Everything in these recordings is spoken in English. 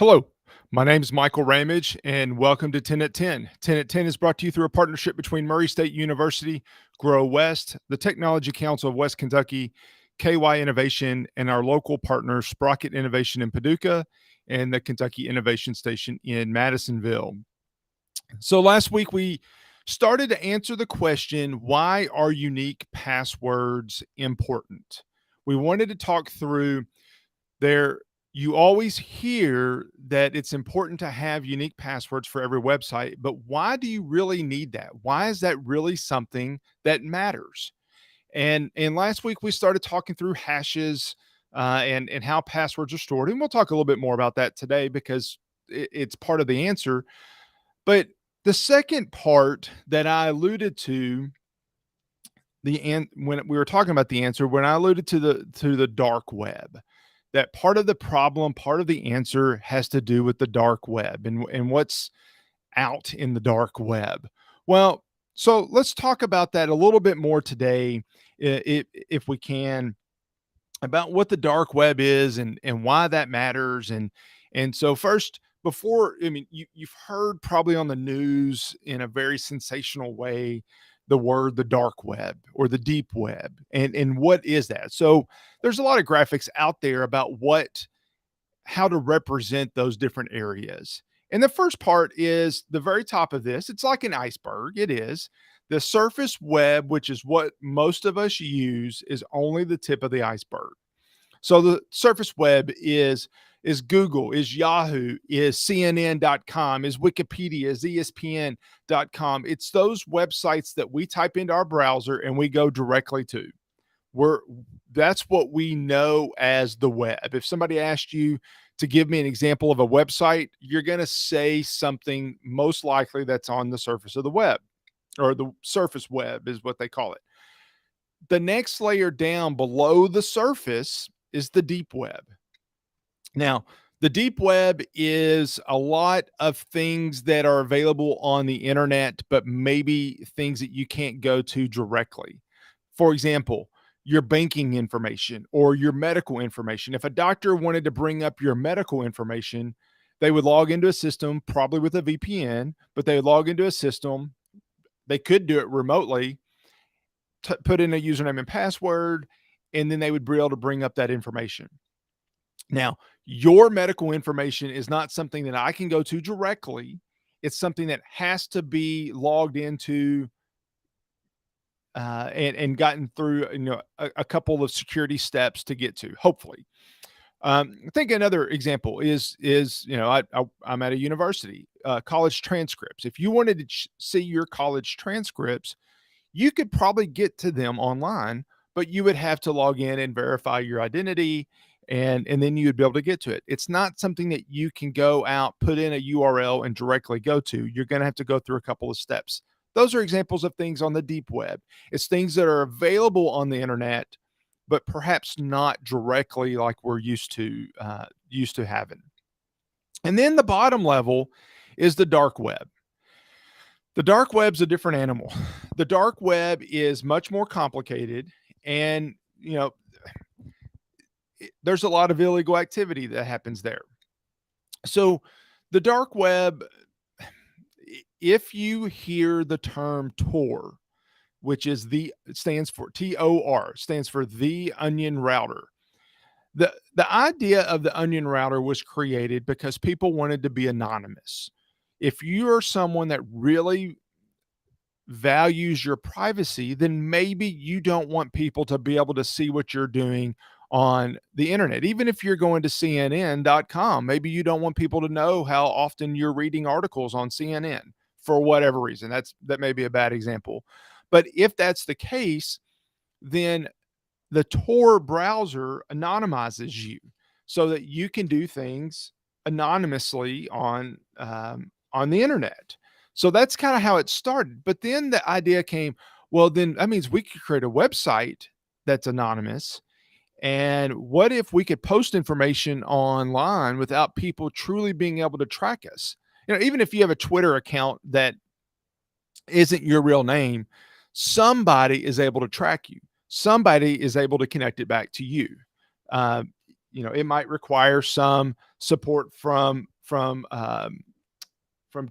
Hello, my name is Michael Ramage, and welcome to 10 at 10. 10 at 10 is brought to you through a partnership between Murray State University, Grow West, the Technology Council of West Kentucky, KY Innovation, and our local partner, Sprocket Innovation in Paducah, and the Kentucky Innovation Station in Madisonville. So last week we started to answer the question, why are unique passwords important? We wanted to talk through there. You always hear that it's important to have unique passwords for every website, but why do you really need that? Why is that really something that matters? And last week we started talking through hashes and how passwords are stored, and we'll talk a little bit more about that today because it's part of the answer. But the second part that I alluded to when we were talking about the answer, when I alluded to the dark web, that part of the problem, part of the answer has to do with the dark web and what's out in the dark web. Well, so let's talk about that a little bit more today, if we can, about what the dark web is and why that matters. And so first, before, I mean, you've heard probably on the news in a very sensational way the word the dark web or the deep web. And what is that? So there's a lot of graphics out there about how to represent those different areas. And the first part is the very top of this. It's like an iceberg. It is. The surface web, which is what most of us use, is only the tip of the iceberg. So the surface web is Google, is Yahoo, is CNN.com, is Wikipedia, is ESPN.com. It's those websites that we type into our browser and we go directly to. That's what we know as the web. If somebody asked you to give me an example of a website, you're going to say something most likely that's on the surface of the web, or the surface web is what they call it. The next layer down below the surface is the deep web. Now, the deep web is a lot of things that are available on the internet, but maybe things that you can't go to directly. For example, your banking information or your medical information. If a doctor wanted to bring up your medical information, they would log into a system, probably with a VPN, but they would log into a system. They could do it remotely, put in a username and password, and then they would be able to bring up that information. Now, your medical information is not something that I can go to directly. It's something that has to be logged into and gotten through, a couple of security steps to get to, hopefully. I think another example is I'm at a university, college transcripts. If you wanted to see your college transcripts, you could probably get to them online, but you would have to log in and verify your identity, and then you would be able to get to it. It's not something that you can go out, put in a URL and directly go to. You're going to have to go through a couple of steps. Those are examples of things on the deep web. It's things that are available on the internet, but perhaps not directly like we're used to having. And then the bottom level is the dark web. The dark web's a different animal. The dark web is much more complicated, and there's a lot of illegal activity that happens there. So the dark web, if you hear the term Tor, which is stands for TOR, stands for the onion router. The idea of the onion router was created because people wanted to be anonymous. If you are someone that really values your privacy, then maybe you don't want people to be able to see what you're doing on the internet. Even if you're going to CNN.com, maybe you don't want people to know how often you're reading articles on CNN for whatever reason. That may be a bad example. But if that's the case, then the Tor browser anonymizes you so that you can do things anonymously on the internet. So that's kind of how it started. But then the idea came, well, then that means we could create a website that's anonymous. And what if we could post information online without people truly being able to track us? Even if you have a Twitter account that isn't your real name, somebody is able to track you. Somebody is able to connect it back to you. It might require some support from from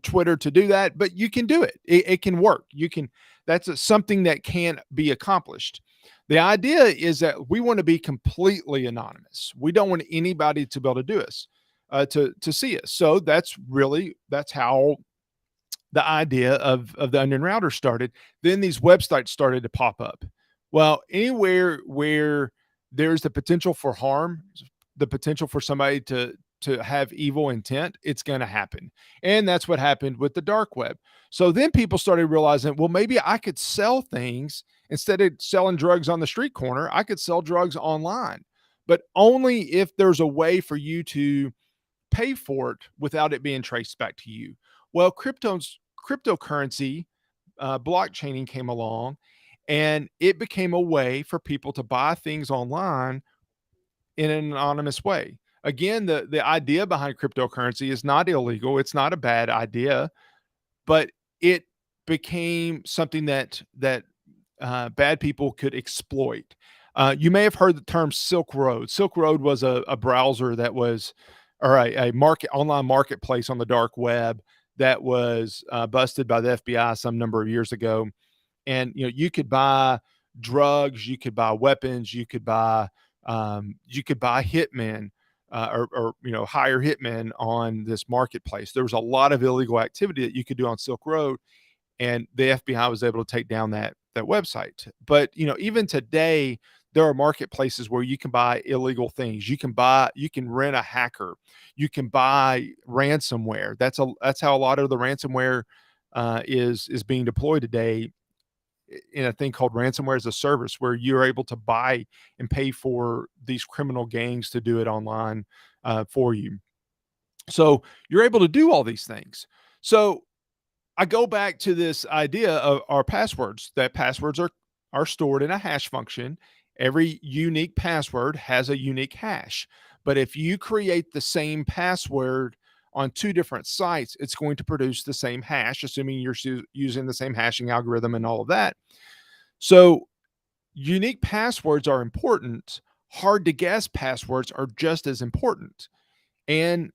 Twitter to do that, but you can do it. It can work. You can. Something that can be accomplished. The idea is that we want to be completely anonymous. We don't want anybody to be able to do us, to see us. So that's how the idea of the Onion Router started. Then these websites started to pop up. Well, anywhere where there's the potential for harm, the potential for somebody to have evil intent, it's going to happen. And that's what happened with the dark web. So then people started realizing, well, maybe I could sell things instead of selling drugs on the street corner. I could sell drugs online, but only if there's a way for you to pay for it without it being traced back to you. Well, cryptocurrency, blockchaining came along, and it became a way for people to buy things online in an anonymous way. Again, the idea behind cryptocurrency is not illegal. It's not a bad idea, but it became something that bad people could exploit. You may have heard the term Silk Road. Silk Road was a browser that was, or a online marketplace on the dark web that was busted by the FBI some number of years ago. And you could buy drugs, you could buy weapons, you could buy hitmen, or hire hitmen on this marketplace. There was a lot of illegal activity that you could do on Silk Road, and the FBI was able to take down that website. But even today, there are marketplaces where you can buy illegal things. You can rent a hacker, you can buy ransomware. That's how a lot of the ransomware is being deployed today, in a thing called ransomware as a service, where you're able to buy and pay for these criminal gangs to do it online for you. So you're able to do all these things. So I go back to this idea of our passwords, that passwords are stored in a hash function. Every unique password has a unique hash. But if you create the same password on two different sites, it's going to produce the same hash, assuming you're using the same hashing algorithm and all of that. So unique passwords are important. Hard to guess passwords are just as important. And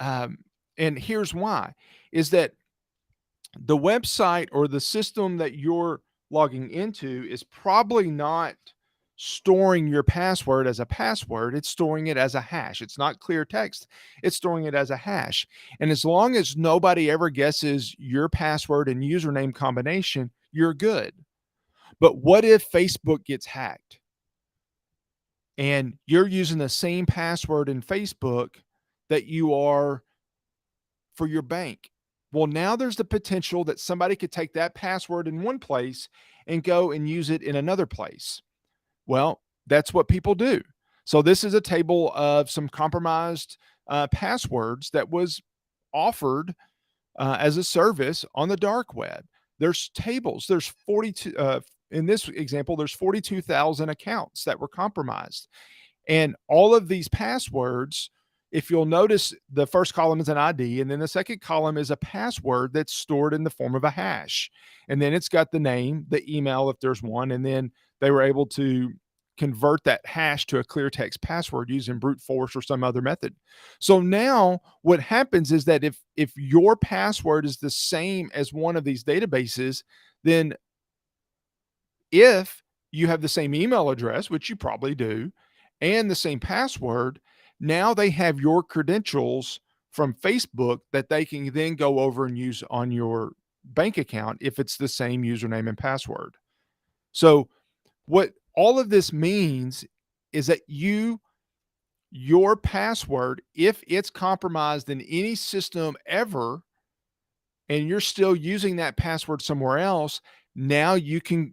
um, and here's why: is that the website or the system that you're logging into is probably not storing your password as a password. It's storing it as a hash. It's not clear text. It's storing it as a hash. And as long as nobody ever guesses your password and username combination, you're good. But what if Facebook gets hacked and you're using the same password in Facebook that you are for your bank? Well, now there's the potential that somebody could take that password in one place and go and use it in another place. Well, that's what people do. So this is a table of some compromised passwords that was offered as a service on the dark web. There's tables. There's 42. In this example, there's 42,000 accounts that were compromised. And all of these passwords, if you'll notice, the first column is an ID, and then the second column is a password that's stored in the form of a hash. And then it's got the name, the email, if there's one, and then they were able to convert that hash to a clear text password using brute force or some other method. So now what happens is that if your password is the same as one of these databases, then if you have the same email address, which you probably do, and the same password, now they have your credentials from Facebook that they can then go over and use on your bank account if it's the same username and password. So what all of this means is that your password, if it's compromised in any system ever, and you're still using that password somewhere else, now you can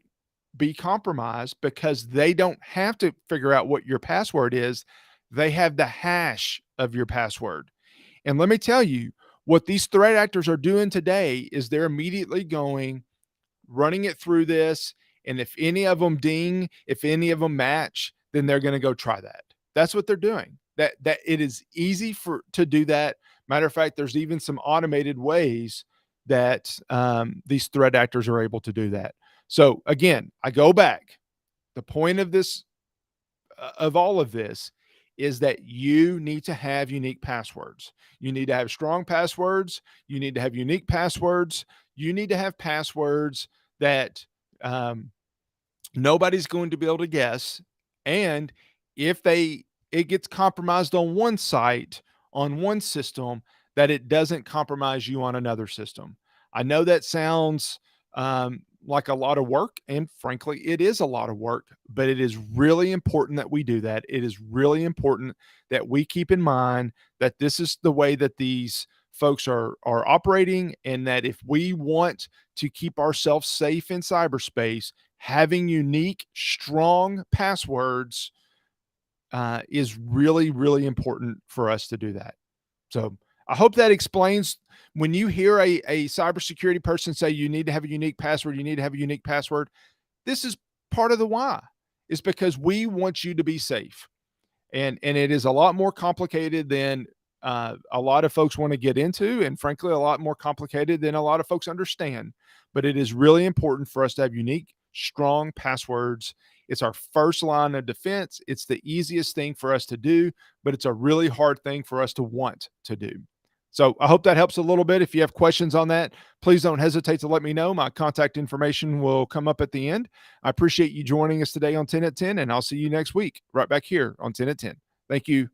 be compromised because they don't have to figure out what your password is. They have the hash of your password. And let me tell you, what these threat actors are doing today is they're immediately running it through this. And if any of them ding, if any of them match, then they're going to go try that. That's what they're doing. That it is easy to do that. Matter of fact, there's even some automated ways that these threat actors are able to do that. So again, I go back. The point of all of this is that you need to have unique passwords. You need to have strong passwords. You need to have unique passwords. You need to have passwords that um, nobody's going to be able to guess. And if it gets compromised on one site, on one system, that it doesn't compromise you on another system. I know that sounds like a lot of work, and frankly, it is a lot of work, but it is really important that we do that. It is really important that we keep in mind that this is the way that these folks are operating, and that if we want to keep ourselves safe in cyberspace, having unique, strong passwords is really, really important for us to do that. So I hope that explains when you hear a cybersecurity person say you need to have a unique password, you need to have a unique password. This is part of the why. It's because we want you to be safe. And it is a lot more complicated than a lot of folks want to get into, and frankly, a lot more complicated than a lot of folks understand. But it is really important for us to have unique, strong passwords. It's our first line of defense. It's the easiest thing for us to do, but it's a really hard thing for us to want to do. So I hope that helps a little bit. If you have questions on that, please don't hesitate to let me know. My contact information will come up at the end. I appreciate you joining us today on 10 at 10, and I'll see you next week right back here on 10 at 10. Thank you.